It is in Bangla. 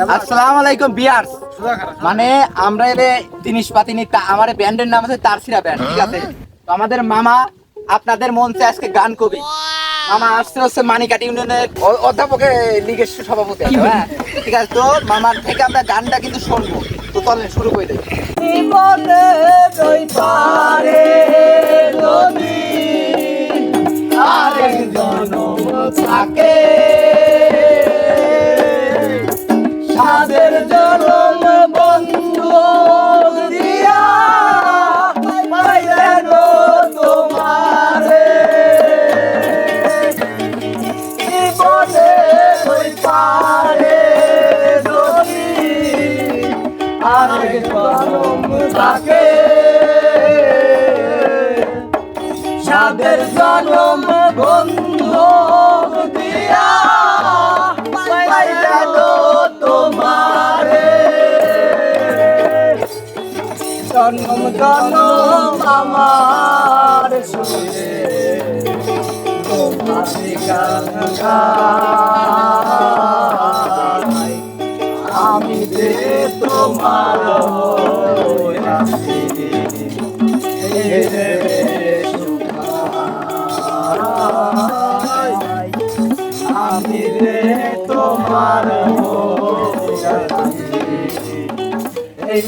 আসসালামু আলাইকুম বিয়ার্স। মানে আমরা এলে জিনিসপাতি নিতে, আমার ব্যান্ডের নাম আছে তারসিরা ব্যান্ড, ঠিক আছে? তো আমাদের মামা আপনাদের মঞ্চে আজকে গান কবি। মামা আসছে হচ্ছে মানিকাটি ইউনিয়নের অধ্যাপকের লীগের সভাপতি, হ্যাঁ ঠিক আছে। তো মামার থেকে আমরা গানটা কিন্তু শুনবো। তো চলেন শুরু করে দেই। আরেক জনম থাকে সাদের জনম বন্ধু দিয়া পাইলেন তোমারে জীবনে ওই পারে যদি আরেক জনম থাকে সাদের জনম বন্ধু দিয়া পাইলেন তোমারে জনম জনম আমার সুরে তোমার গান গাই আমি যে তোমার হইয়াছি আমি রে তোমার হইয়াছি এই